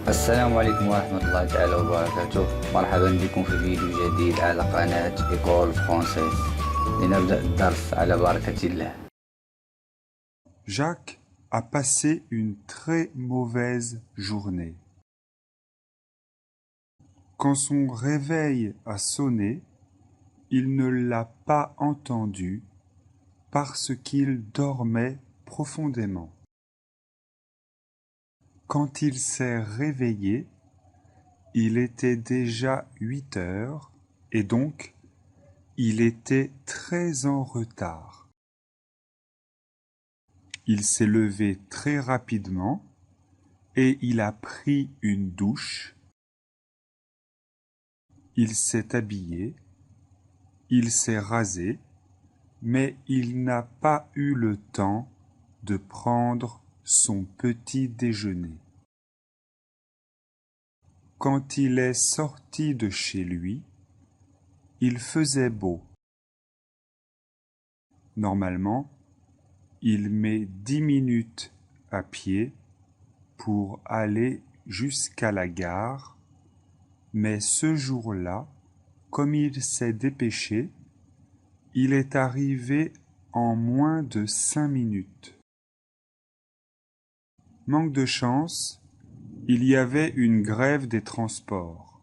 السلام عليكم ورحمة الله تعالى وبركاته. مرحبا بكم في فيديو جديد على قناة إيكول فرونسيس. لنبدأ الدرس على بركة الله. Jacques a passé une très mauvaise journée. Quand son réveil a sonné, il ne l'a pas entendu parce qu'il dormait profondément. Quand il s'est réveillé, il était déjà 8 heures et donc il était très en retard. Il s'est levé très rapidement et il a pris une douche. Il s'est habillé, il s'est rasé, mais il n'a pas eu le temps de prendre son petit déjeuner. Quand il est sorti de chez lui, il faisait beau. Normalement, il met 10 minutes à pied pour aller jusqu'à la gare, mais ce jour-là, comme il s'est dépêché, il est arrivé en moins de 5 minutes. Manque de chance, il y avait une grève des transports.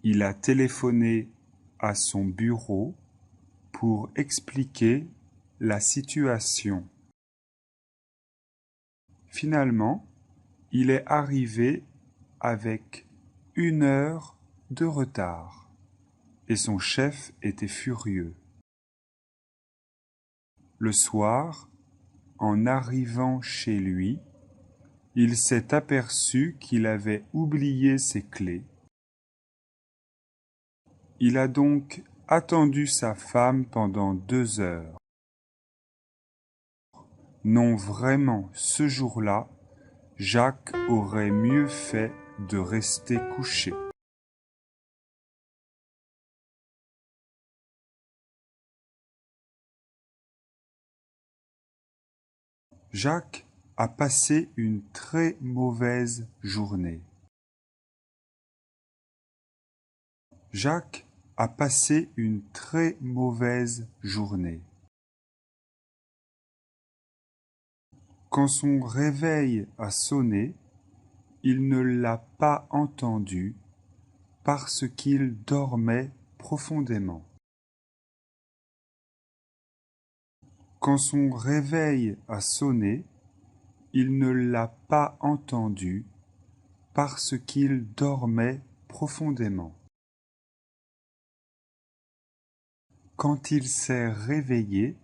Il a téléphoné à son bureau pour expliquer la situation. Finalement, il est arrivé avec 1 heure de retard et son chef était furieux. Le soir, en arrivant chez lui, il s'est aperçu qu'il avait oublié ses clés. Il a donc attendu sa femme pendant 2 heures. Non, vraiment, ce jour-là, Jacques aurait mieux fait de rester couché. Jacques a passé une très mauvaise journée. Jacques a passé une très mauvaise journée. Quand son réveil a sonné, il ne l'a pas entendu parce qu'il dormait profondément. Quand son réveil a sonné, il ne l'a pas entendu parce qu'il dormait profondément. Quand il s'est réveillé,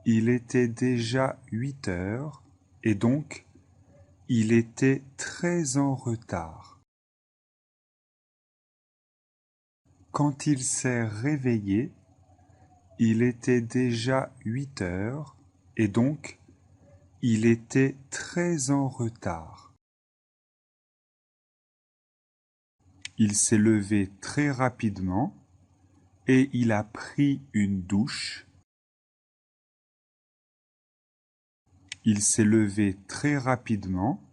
il était déjà 8 heures et donc il était très en retard. Quand il s'est réveillé, il était déjà 8 heures et donc il était très en retard. Il s'est levé très rapidement et il a pris une douche. Il s'est levé très rapidement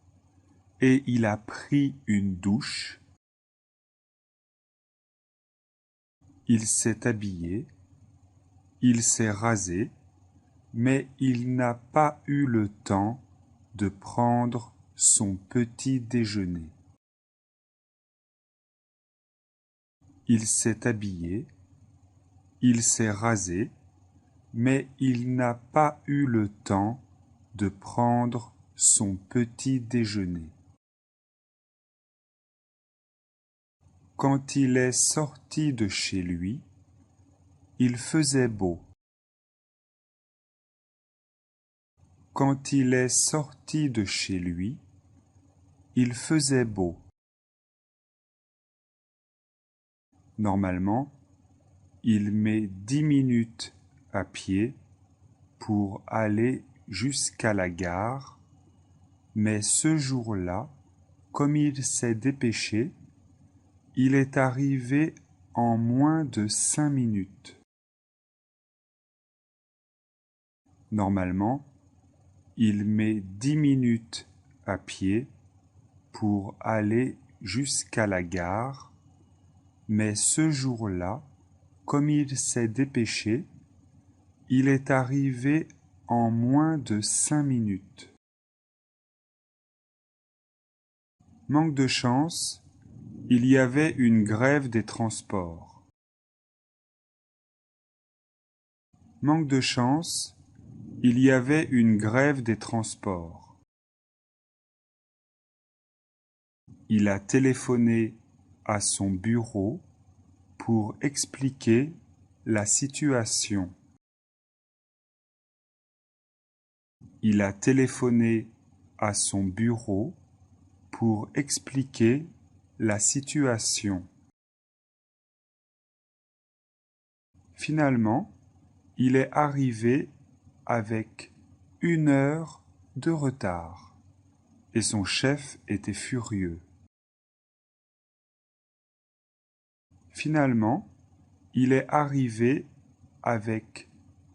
et il a pris une douche. Il s'est habillé, il s'est rasé, mais il n'a pas eu le temps de prendre son petit déjeuner. Il s'est habillé, il s'est rasé, mais il n'a pas eu le temps de prendre son petit déjeuner. Quand il est sorti de chez lui, il faisait beau. Quand il est sorti de chez lui, il faisait beau. Normalement, il met 10 minutes à pied pour aller jusqu'à la gare, mais ce jour-là, comme il s'est dépêché, il est arrivé en moins de 5 minutes. Normalement, il met 10 minutes à pied pour aller jusqu'à la gare, mais ce jour-là, comme il s'est dépêché, il est arrivé en moins de 5 minutes. Manque de chance, il y avait une grève des transports. Manque de chance, il y avait une grève des transports. Il a téléphoné à son bureau pour expliquer la situation. Il a téléphoné à son bureau pour expliquer la situation. Finalement, il est arrivé avec 1 heure de retard et son chef était furieux. Finalement, il est arrivé avec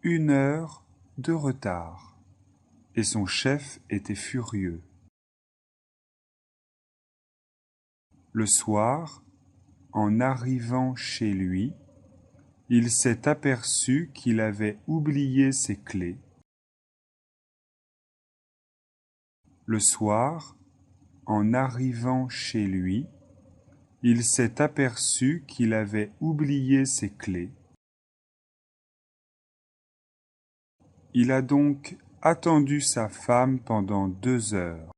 1 heure de retard et son chef était furieux. Le soir, en arrivant chez lui, il s'est aperçu qu'il avait oublié ses clés. Le soir, en arrivant chez lui, il s'est aperçu qu'il avait oublié ses clés. Il a donc attendu sa femme pendant 2 heures.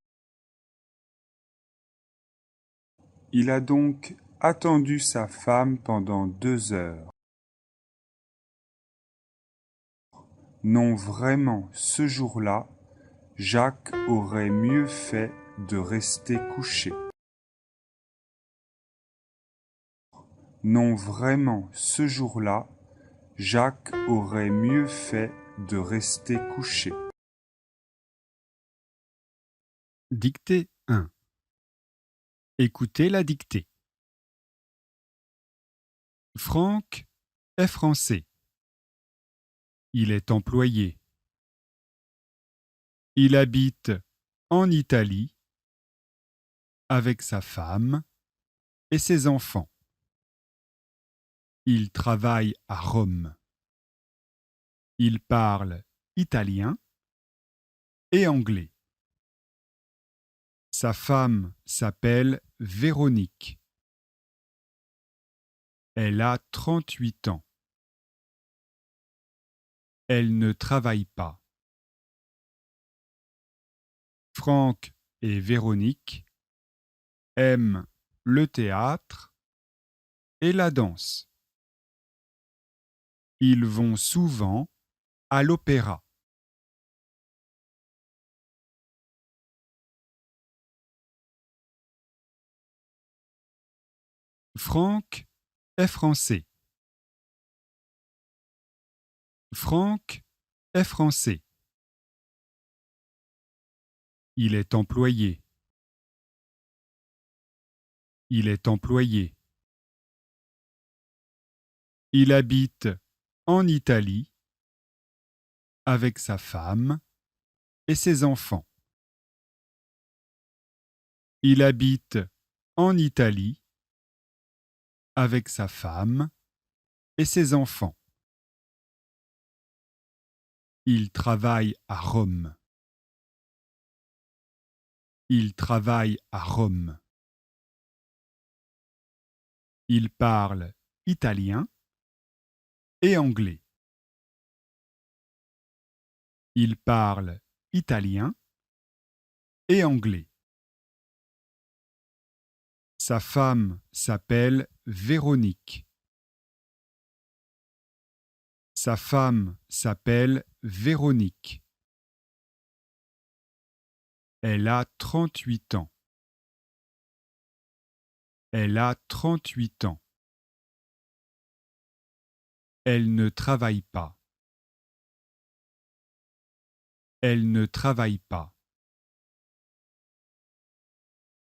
Il a donc attendu sa femme pendant 2 heures. Non, vraiment, ce jour-là, Jacques aurait mieux fait de rester couché. Non, vraiment, ce jour-là, Jacques aurait mieux fait de rester couché. Dictée 1. Écoutez la dictée. Franck est français. Il est employé. Il habite en Italie avec sa femme et ses enfants. Il travaille à Rome. Il parle italien et anglais. Sa femme s'appelle Véronique. Elle a 38 ans. Elle ne travaille pas. Franck et Véronique aiment le théâtre et la danse. Ils vont souvent à l'opéra. Franck est français. Franck est français. Il est employé. Il est employé. Il habite en Italie avec sa femme et ses enfants. Il habite en Italie avec sa femme et ses enfants. Il travaille à Rome. Il travaille à Rome. Il parle italien et anglais. Il parle italien et anglais. Sa femme s'appelle Véronique. Sa femme s'appelle Véronique. Elle a 38 ans. Elle a 38 ans. Elle ne travaille pas. Elle ne travaille pas.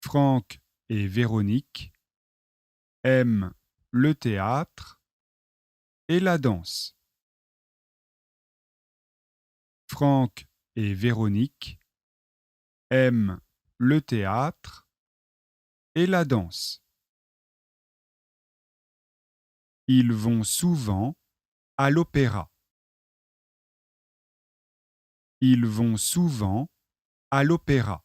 Franck et Véronique aiment le théâtre et la danse. Franck et Véronique aiment le théâtre et la danse. Ils vont souvent à l'opéra. Ils vont souvent à l'opéra.